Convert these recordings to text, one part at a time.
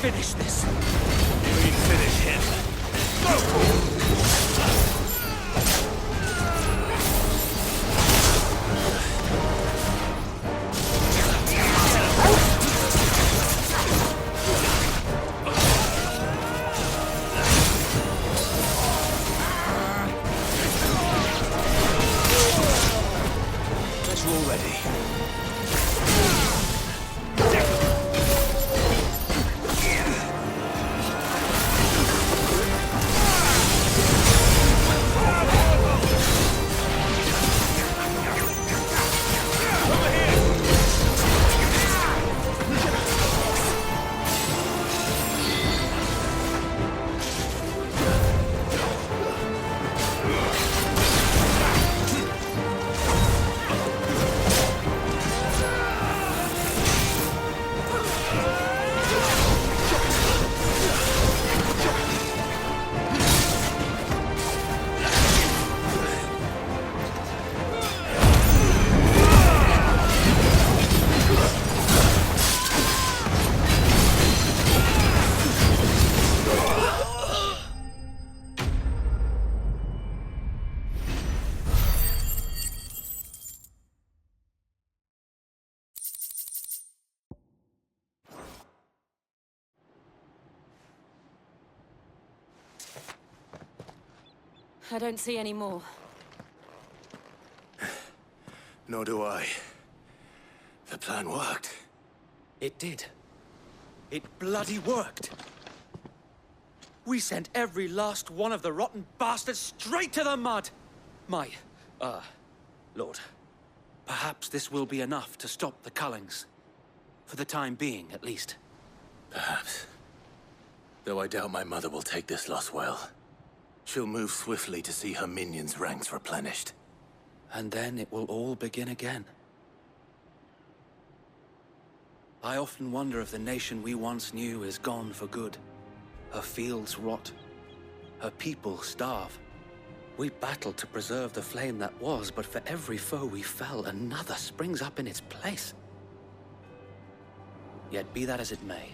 Finish this! We finish him! Go! I don't see any more. Nor do I. The plan worked. It did. It bloody worked. We sent every last one of the rotten bastards straight to the mud! Lord, perhaps this will be enough to stop the Cullings. For the time being, at least. Perhaps. Though I doubt my mother will take this loss well. She'll move swiftly to see her minions' ranks replenished. And then it will all begin again. I often wonder if the nation we once knew is gone for good. Her fields rot. Her people starve. We battled to preserve the flame that was, but for every foe we fell, another springs up in its place. Yet be that as it may,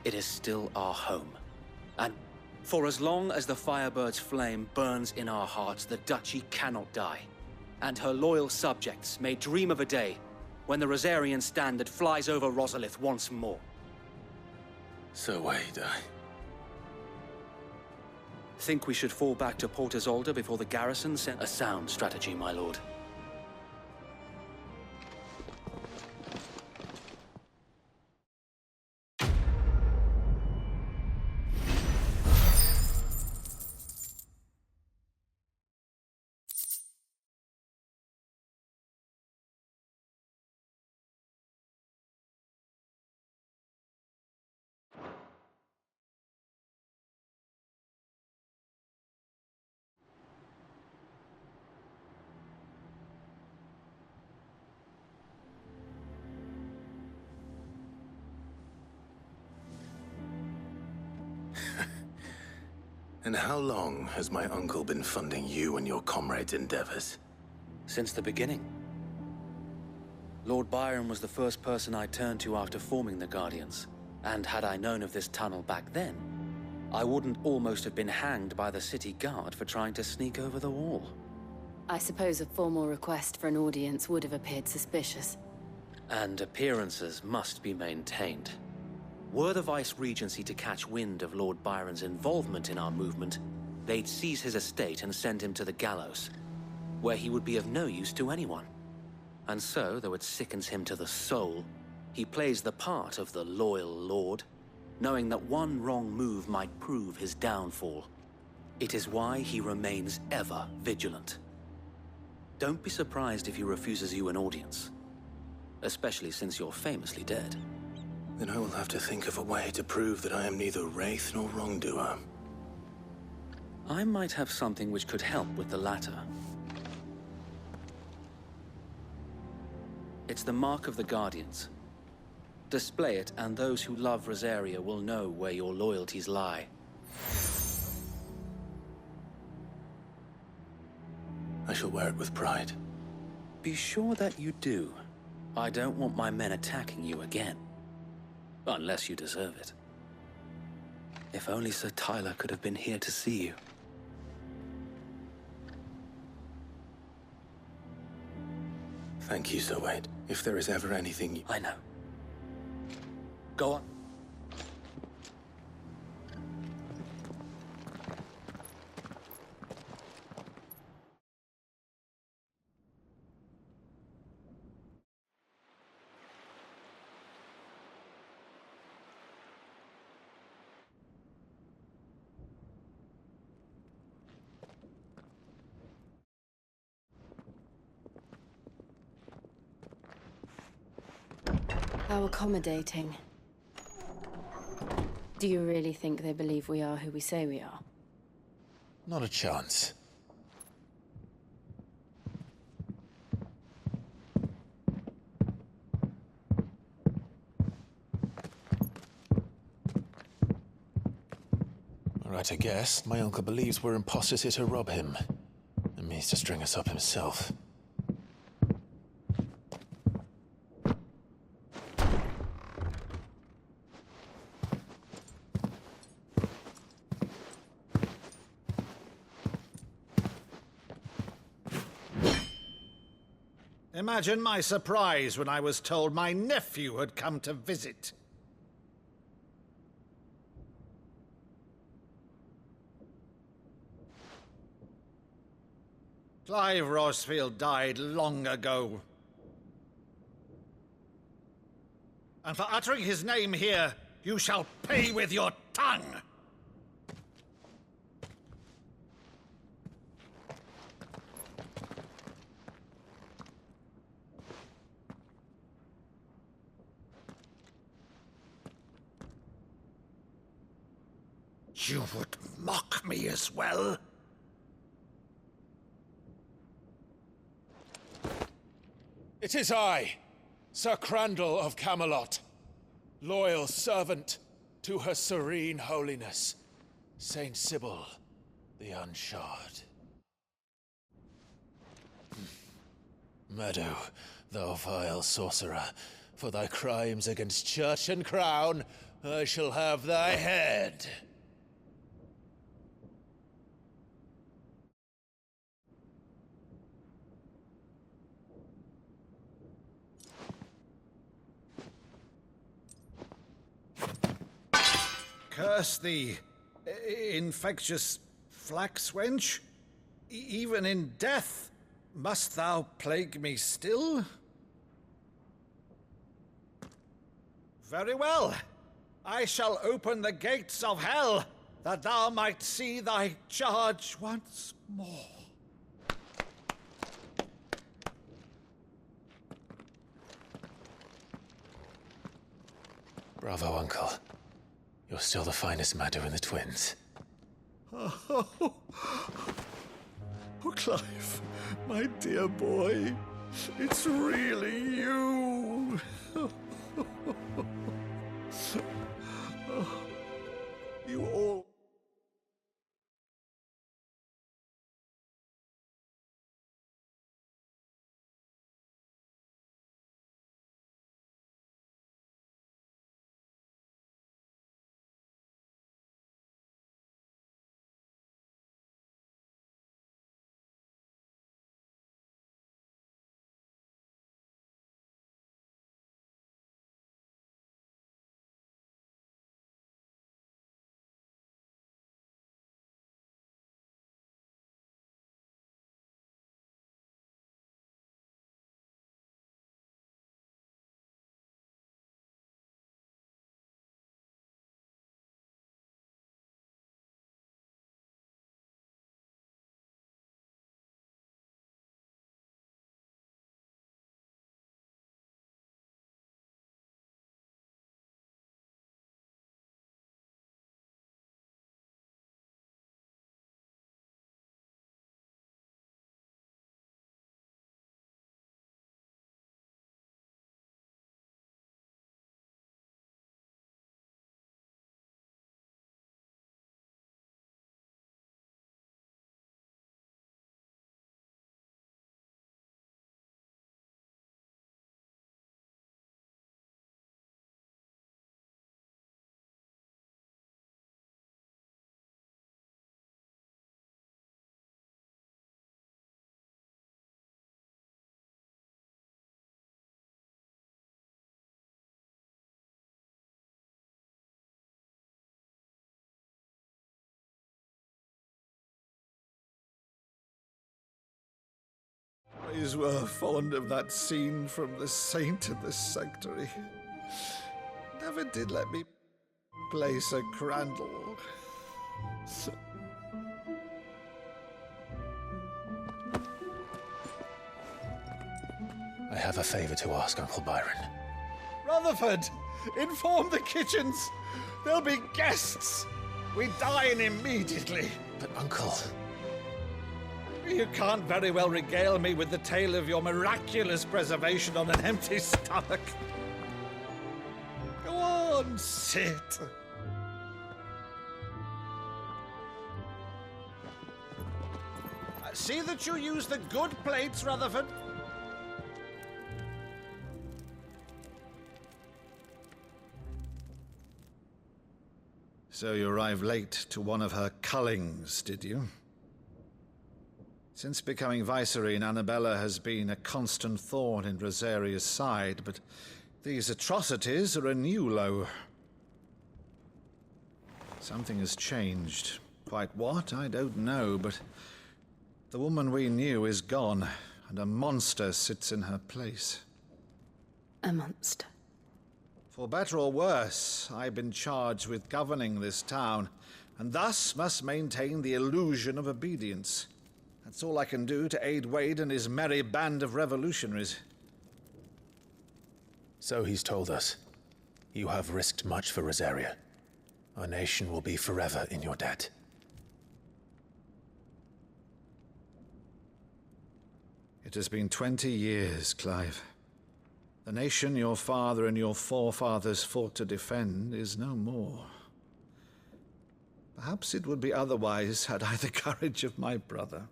it is still our home. And for as long as the Firebird's flame burns in our hearts, the Duchy cannot die. And her loyal subjects may dream of a day when the Rosarian standard flies over Rosalith once more. So wait, Think we should fall back to Port Isolde before the garrison sent a sound strategy, my lord. And how long has my uncle been funding you and your comrades' endeavors? Since the beginning. Lord Byron was the first person I turned to after forming the Guardians. And had I known of this tunnel back then, I wouldn't almost have been hanged by the city guard for trying to sneak over the wall. I suppose a formal request for an audience would have appeared suspicious. And appearances must be maintained. Were the Vice-Regency to catch wind of Lord Byron's involvement in our movement, they'd seize his estate and send him to the gallows, where he would be of no use to anyone. And so, though it sickens him to the soul, he plays the part of the loyal lord, knowing that one wrong move might prove his downfall. It is why he remains ever vigilant. Don't be surprised if he refuses you an audience, especially since you're famously dead. Then I will have to think of a way to prove that I am neither wraith nor wrongdoer. I might have something which could help with the latter. It's the mark of the Guardians. Display it, and those who love Rosaria will know where your loyalties lie. I shall wear it with pride. Be sure that you do. I don't want my men attacking you again. Unless you deserve it. If only Sir Tyler could have been here to see you. Thank you, Sir Wade. If there is ever anything you... I know. Go on. How accommodating. Do you really think they believe we are who we say we are? Not a chance. Right, I guess. My uncle believes we're imposters here to rob him. And means to string us up himself. Imagine my surprise when I was told my nephew had come to visit. Clive Rosfield died long ago. And for uttering his name here, you shall pay with your tongue! You would mock me as well? It is I, Sir Crandall of Camelot, loyal servant to Her Serene Holiness, Saint Sybil the Unshod. Meadow, thou vile sorcerer, for thy crimes against church and crown, I shall have thy head. Curse thee, infectious flax wench. Even in death, must thou plague me still? Very well. I shall open the gates of hell, that thou might see thy charge once more. Bravo, Uncle. You're still the finest Meadow in the twins. Oh, Clive, my dear boy, it's really you. You all... Boys were fond of that scene from The Saint and the Sanctuary. Never did let me place a crandall. I have a favor to ask, Uncle Byron. Rutherford, inform the kitchens. There'll be guests. We dine immediately. But, Uncle... You can't very well regale me with the tale of your miraculous preservation on an empty stomach. Go on, sit. See that you use the good plates, Rutherford. So you arrived late to one of her cullings, did you? Since becoming Vicereine, Annabella has been a constant thorn in Rosaria's side, but these atrocities are a new low. Something has changed. Quite what, I don't know, but the woman we knew is gone, and a monster sits in her place. A monster. For better or worse, I've been charged with governing this town, and thus must maintain the illusion of obedience. That's all I can do to aid Wade and his merry band of revolutionaries. So he's told us. You have risked much for Rosaria. Our nation will be forever in your debt. It has been 20 years, Clive. The nation your father and your forefathers fought to defend is no more. Perhaps it would be otherwise had I the courage of my brother.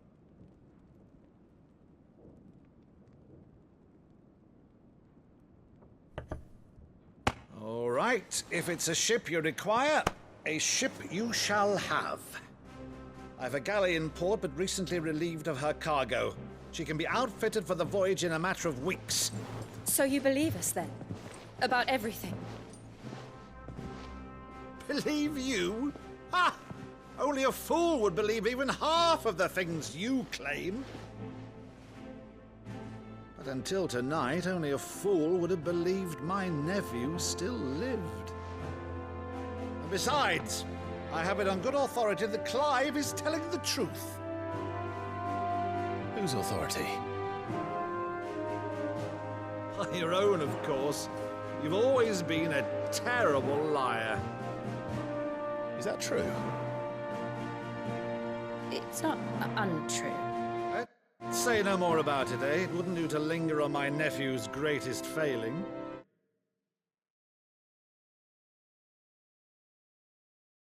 All right, if it's a ship you require, a ship you shall have. I've a galley in port, but recently relieved of her cargo. She can be outfitted for the voyage in a matter of weeks. So you believe us, then? About everything? Believe you? Ha! Only a fool would believe even half of the things you claim. But until tonight, only a fool would have believed my nephew still lived. And besides, I have it on good authority that Clive is telling the truth. Whose authority? Your own, of course. You've always been a terrible liar. Is that true? It's not untrue. Say no more about it, eh? It wouldn't do to linger on my nephew's greatest failing.